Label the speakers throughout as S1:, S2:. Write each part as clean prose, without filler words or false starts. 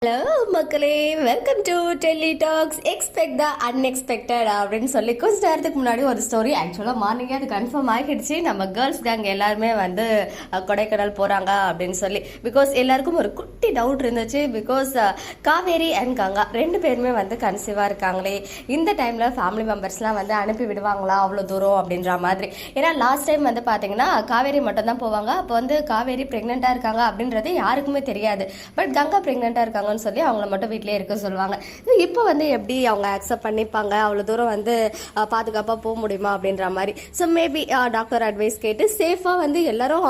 S1: Hello மக்களே, welcome to Delhi talks. Expect the unexpected அப்படின்னு சொல்லி கொஞ்ச நேரத்துக்கு முன்னாடி ஒரு ஸ்டோரி. ஆக்சுவலாக மார்னிங்கே அது கன்ஃபார்ம் ஆகிடுச்சு. நம்ம கேர்ள்ஸ் கேங் எல்லாருமே வந்து கொடைக்கானல் போகிறாங்க அப்படின்னு சொல்லி. பிகாஸ் எல்லாருக்கும் ஒரு குட்டி டவுட் இருந்துச்சு. பிகாஸ் காவேரி அண்ட் கங்கா ரெண்டு பேருமே வந்து கன்சீவாக இருக்காங்களே, இந்த டைமில் ஃபேமிலி மெம்பர்ஸ்லாம் வந்து அனுப்பி விடுவாங்களா அவ்வளோ தூரம் அப்படின்ற மாதிரி. ஏன்னா லாஸ்ட் டைம் வந்து பார்த்தீங்கன்னா காவேரி மட்டும் தான் போவாங்க. அப்போ வந்து காவேரி ப்ரெக்னெண்ட்டாக இருக்காங்க அப்படின்றது யாருக்குமே தெரியாது. பட் கங்கா ப்ரெக்னெண்ட்டாக இருக்காங்க சொல்லி அவங்கள மட்டும் வீட்டிலே இருக்க சொல்லுவாங்க. இப்போ வந்து எப்படி அவங்க அக்செப்ட் பண்ணிப்பாங்க, அவ்வளோ தூரம் வந்து பாதுகாப்பாக போக முடியுமா அப்படின்ற மாதிரி. ஸோ மேபி டாக்டர் அட்வைஸ் கேட்டு சேஃபாக வந்து எல்லாரும்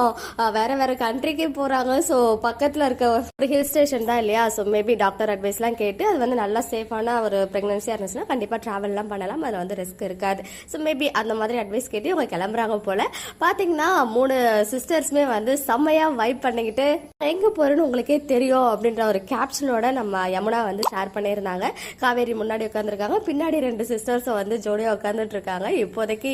S1: வேற வேற கண்ட்ரிக்கே போகிறாங்க. ஸோ பக்கத்தில் இருக்க ஒரு ஹில் ஸ்டேஷன் தான் இல்லையா. ஸோ மேபி டாக்டர் அட்வைஸ்லாம் கேட்டு அது வந்து நல்லா சேஃபான ஒரு ப்ரெக்னன்சியாக இருந்துச்சுன்னா கண்டிப்பாக ட்ராவல்லாம் பண்ணலாம், அதில் வந்து ரிஸ்க் இருக்காது. ஸோ மேபி அந்த மாதிரி அட்வைஸ் கேட்டு இவங்க கிளம்புறாங்க போல. பார்த்தீங்கன்னா 3 சிஸ்டர்ஸுமே வந்து செம்மையாக வைப் பண்ணிக்கிட்டு எங்கே போகிறேன்னு உங்களுக்கே தெரியும் அப்படின்ற ஒரு கேப்ஷன் நம்ம யமுனா வந்து ஷேர் பண்ணியிருந்தாங்க. காவேரி முன்னாடி உட்காந்துருக்காங்க, பின்னாடி 2 சிஸ்டர்ஸும் வந்து ஜோடியா உட்காந்துட்டு இருக்காங்க. இப்போதைக்கு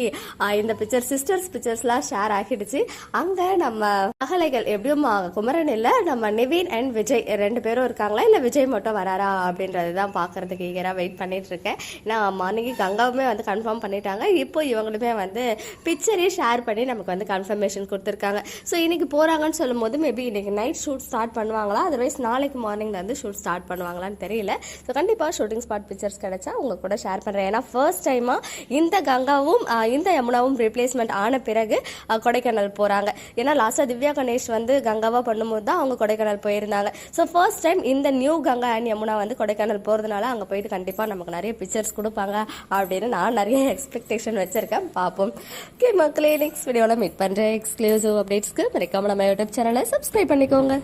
S1: இந்த சிஸ்டர்ஸ் பிக்சர்ஸ்லாம் ஷேர் ஆகிடுச்சு. அங்க நம்ம மகளைகள் எப்படியும் குமரன் இல்ல, நம்ம நிவின் அண்ட் விஜய் 2 பேரும் இருக்காங்களா, இல்ல விஜய் மட்டும் வராரா அப்படின்றதுதான் பாக்குறதுக்கு ஈகரா வெயிட் பண்ணிட்டு இருக்கேன். நான் மார்னிங் கங்காவுமே வந்து கன்ஃபார்ம் பண்ணிட்டாங்க. இப்போ இவங்களுமே வந்து பிக்சரே ஷேர் பண்ணி நமக்கு வந்து கன்ஃபர்மேஷன் கொடுத்துருக்காங்க. ஸோ இன்னைக்கு போறாங்கன்னு சொல்லும் போது மேபி இன்னைக்கு நைட் ஷூட் ஸ்டார்ட் பண்ணுவாங்களா, அதர்வைஸ் நாளைக்கு மார்னிங் வந்து ஷூட் ஸ்டார்ட் பண்ணுவாங்களான்னு தெரியல. ஸோ கண்டிப்பாக ஷூட்டிங் ஸ்பாட் பிக்சர்ஸ் கிடைச்சா உங்க கூட ஷேர் பண்ணுறேன். ஏன்னா ஃபர்ஸ்ட் டைமாக இந்த கங்காவும் இந்த யமுனாவும் ரீப்ளேஸ்மெண்ட் ஆன பிறகு கொடைக்கானல் போகிறாங்க. ஏன்னா லாஸ்ட்டாக திவ்யா கணேஷ் வந்து கங்காவாக பண்ணும்போது தான் அவங்க கொடைக்கானல் போயிருந்தாங்க. ஸோ ஃபர்ஸ்ட் டைம் இந்த நியூ கங்கா அண்ட் யமுனா வந்து கொடைக்கானல் போகிறதுனால அங்கே போயிட்டு கண்டிப்பாக நமக்கு நிறைய பிக்சர்ஸ் கொடுப்பாங்க அப்படின்னு நான் நிறைய எக்ஸ்பெக்டேஷன் வச்சிருக்கேன். பார்ப்போம். ஓகே மக்களே, நெக்ஸ்ட் வீடியோவில் மீட் பண்ணுறேன். எக்ஸ்க்ளூசிவ் அப்டேட்ஸ்க்கு மறக்காம நம்ம யூடியூப் சேனலை சப்ஸ்கிரைப் பண்ணிக்கோங்க.